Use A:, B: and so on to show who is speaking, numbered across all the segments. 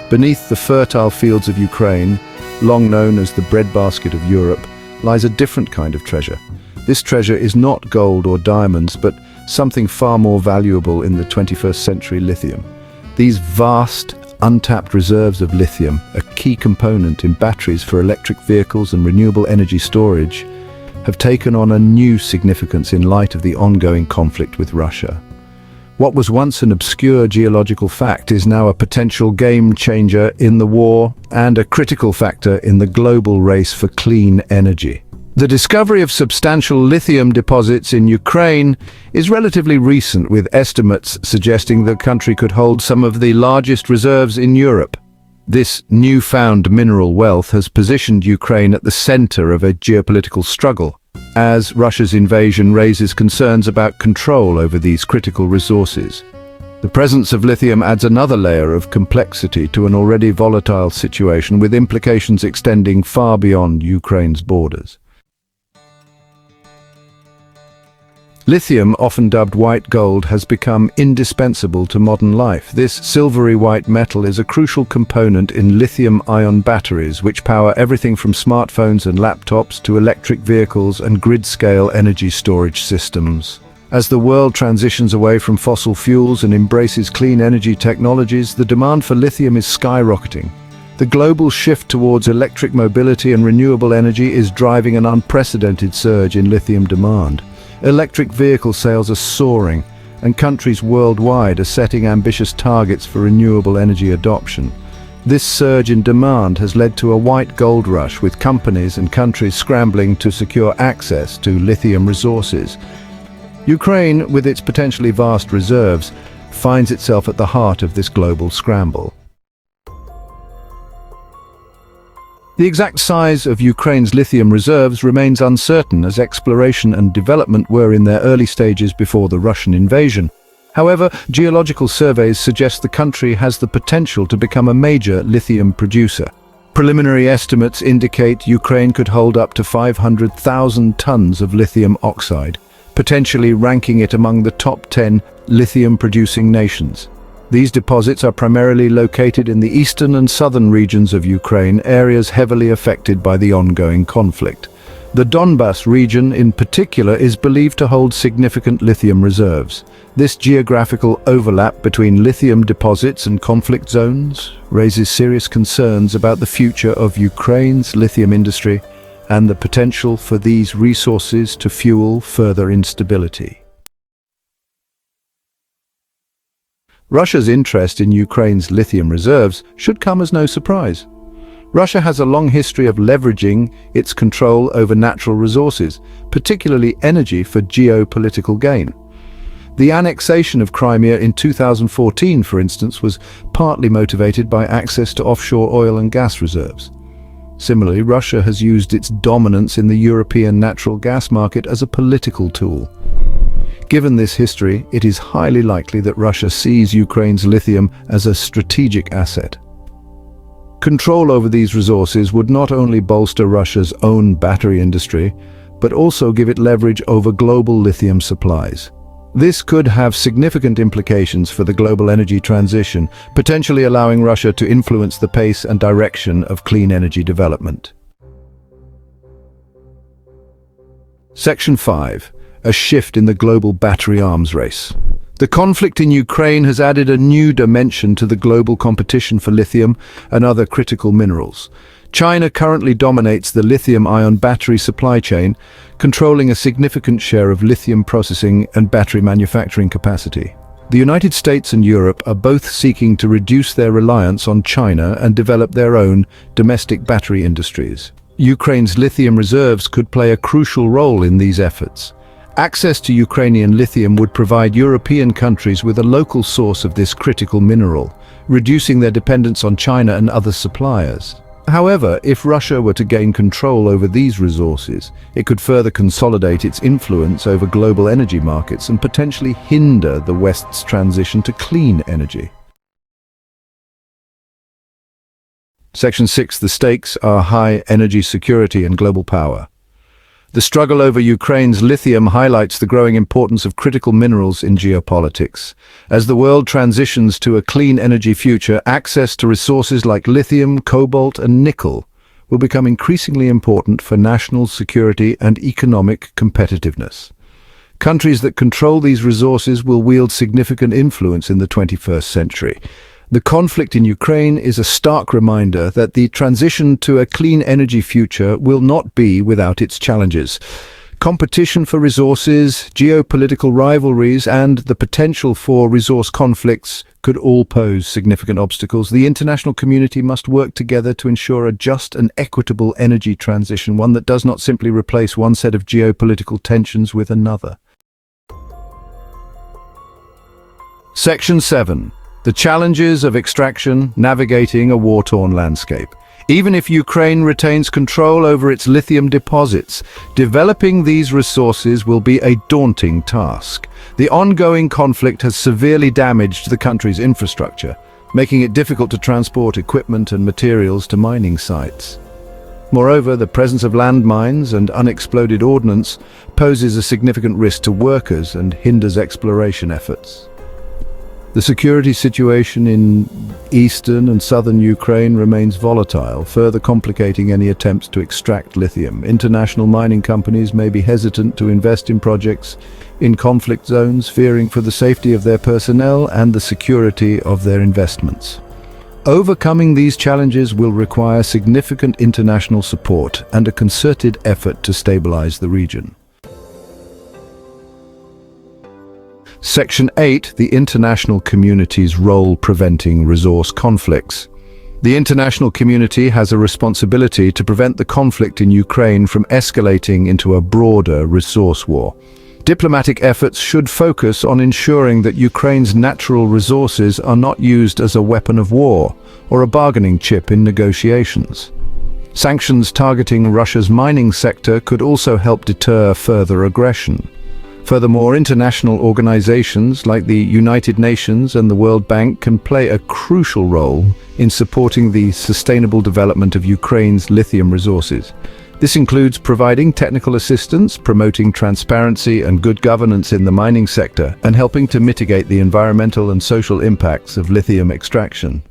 A: Beneath the fertile fields of Ukraine, long known as the breadbasket of Europe, lies a different kind of treasure. This treasure is not gold or diamonds, but something far more valuable in the 21st century: lithium. These vast, untapped reserves of lithium, a key component in batteries for electric vehicles and renewable energy storage, have taken on a new significance in light of the ongoing conflict with Russia. What was once an obscure geological fact is now a potential game changer in the war and a critical factor in the global race for clean energy. The discovery of substantial lithium deposits in Ukraine is relatively recent, with estimates suggesting the country could hold some of the largest reserves in Europe. This newfound mineral wealth has positioned Ukraine at the center of a geopolitical struggle, as Russia's invasion raises concerns about control over these critical resources. The presence of lithium adds another layer of complexity to an already volatile situation, with implications extending far beyond Ukraine's borders. Lithium, often dubbed white gold, has become indispensable to modern life. This silvery white metal is a crucial component in lithium-ion batteries, which power everything from smartphones and laptops to electric vehicles and grid-scale energy storage systems. As the world transitions away from fossil fuels and embraces clean energy technologies, the demand for lithium is skyrocketing. The global shift towards electric mobility and renewable energy is driving an unprecedented surge in lithium demand. Electric vehicle sales are soaring, and countries worldwide are setting ambitious targets for renewable energy adoption. This surge in demand has led to a white gold rush, with companies and countries scrambling to secure access to lithium resources. Ukraine, with its potentially vast reserves, finds itself at the heart of this global scramble. The exact size of Ukraine's lithium reserves remains uncertain, as exploration and development were in their early stages before the Russian invasion. However, geological surveys suggest the country has the potential to become a major lithium producer. Preliminary estimates indicate Ukraine could hold up to 500,000 tons of lithium oxide, potentially ranking it among the top 10 lithium-producing nations. These deposits are primarily located in the eastern and southern regions of Ukraine, areas heavily affected by the ongoing conflict. The Donbas region in particular is believed to hold significant lithium reserves. This geographical overlap between lithium deposits and conflict zones raises serious concerns about the future of Ukraine's lithium industry and the potential for these resources to fuel further instability. Russia's interest in Ukraine's lithium reserves should come as no surprise. Russia has a long history of leveraging its control over natural resources, particularly energy, for geopolitical gain. The annexation of Crimea in 2014, for instance, was partly motivated by access to offshore oil and gas reserves. Similarly, Russia has used its dominance in the European natural gas market as a political tool. Given this history, it is highly likely that Russia sees Ukraine's lithium as a strategic asset. Control over these resources would not only bolster Russia's own battery industry, but also give it leverage over global lithium supplies. This could have significant implications for the global energy transition, potentially allowing Russia to influence the pace and direction of clean energy development. Section 5. A shift in the global battery arms race. The conflict in Ukraine has added a new dimension to the global competition for lithium and other critical minerals. China currently dominates the lithium-ion battery supply chain, controlling a significant share of lithium processing and battery manufacturing capacity. The United States and Europe are both seeking to reduce their reliance on China and develop their own domestic battery industries. Ukraine's lithium reserves could play a crucial role in these efforts. Access to Ukrainian lithium would provide European countries with a local source of this critical mineral, reducing their dependence on China and other suppliers. However, if Russia were to gain control over these resources, it could further consolidate its influence over global energy markets and potentially hinder the West's transition to clean energy. Section 6. The stakes are high: energy security and global power. The struggle over Ukraine's lithium highlights the growing importance of critical minerals in geopolitics. As the world transitions to a clean energy future, access to resources like lithium, cobalt, and nickel will become increasingly important for national security and economic competitiveness. Countries that control these resources will wield significant influence in the 21st century. The conflict in Ukraine is a stark reminder that the transition to a clean energy future will not be without its challenges. Competition for resources, geopolitical rivalries, and the potential for resource conflicts could all pose significant obstacles. The international community must work together to ensure a just and equitable energy transition, one that does not simply replace one set of geopolitical tensions with another. Section 7. The challenges of extraction, navigating a war-torn landscape. Even if Ukraine retains control over its lithium deposits, developing these resources will be a daunting task. The ongoing conflict has severely damaged the country's infrastructure, making it difficult to transport equipment and materials to mining sites. Moreover, the presence of landmines and unexploded ordnance poses a significant risk to workers and hinders exploration efforts. The security situation in eastern and southern Ukraine remains volatile, further complicating any attempts to extract lithium. International mining companies may be hesitant to invest in projects in conflict zones, fearing for the safety of their personnel and the security of their investments. Overcoming these challenges will require significant international support and a concerted effort to stabilize the region. Section 8. The international community's role preventing resource conflicts. The international community has a responsibility to prevent the conflict in Ukraine from escalating into a broader resource war. Diplomatic efforts should focus on ensuring that Ukraine's natural resources are not used as a weapon of war or a bargaining chip in negotiations. Sanctions targeting Russia's mining sector could also help deter further aggression. Furthermore, international organizations like the United Nations and the World Bank can play a crucial role in supporting the sustainable development of Ukraine's lithium resources. This includes providing technical assistance, promoting transparency and good governance in the mining sector, and helping to mitigate the environmental and social impacts of lithium extraction.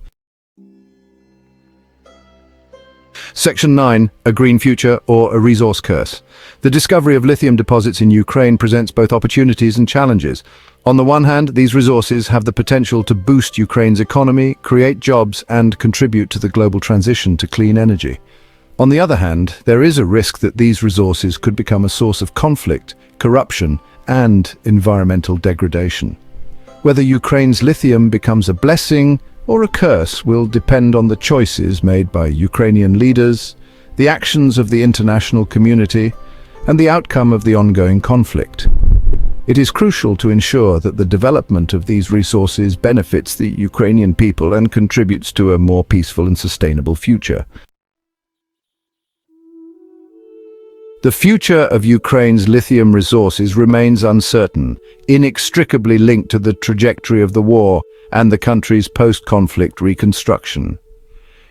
A: Section 9. A green future or a resource curse. The discovery of lithium deposits in Ukraine presents both opportunities and challenges. On the one hand, these resources have the potential to boost Ukraine's economy, create jobs, and contribute to the global transition to clean energy. On the other hand, there is a risk that these resources could become a source of conflict, corruption, and environmental degradation. Whether Ukraine's lithium becomes a blessing or a curse will depend on the choices made by Ukrainian leaders, the actions of the international community, and the outcome of the ongoing conflict. It is crucial to ensure that the development of these resources benefits the Ukrainian people and contributes to a more peaceful and sustainable future. The future of Ukraine's lithium resources remains uncertain, inextricably linked to the trajectory of the war and the country's post-conflict reconstruction.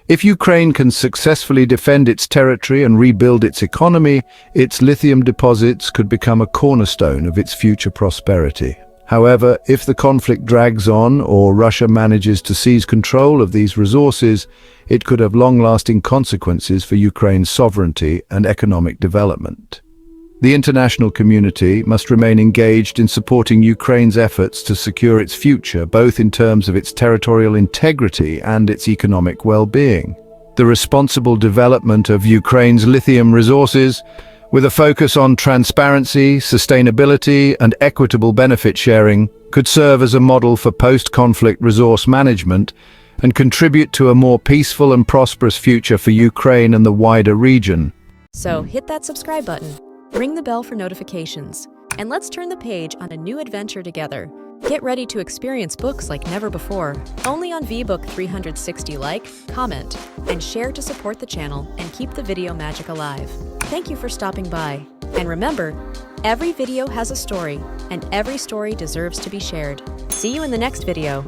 A: If Ukraine can successfully defend its territory and rebuild its economy, its lithium deposits could become a cornerstone of its future prosperity. However, if the conflict drags on or Russia manages to seize control of these resources, it could have long-lasting consequences for Ukraine's sovereignty and economic development. The international community must remain engaged in supporting Ukraine's efforts to secure its future, both in terms of its territorial integrity and its economic well-being. The responsible development of Ukraine's lithium resources, with a focus on transparency, sustainability, and equitable benefit sharing, could serve as a model for post-conflict resource management and contribute to a more peaceful and prosperous future for Ukraine and the wider region.
B: So hit that subscribe button, ring the bell for notifications, and let's turn the page on a new adventure together. Get ready to experience books like never before, only on VBook 360. Like, comment, and share to support the channel and keep the video magic alive. Thank you for stopping by. And remember, every video has a story, and every story deserves to be shared. See you in the next video.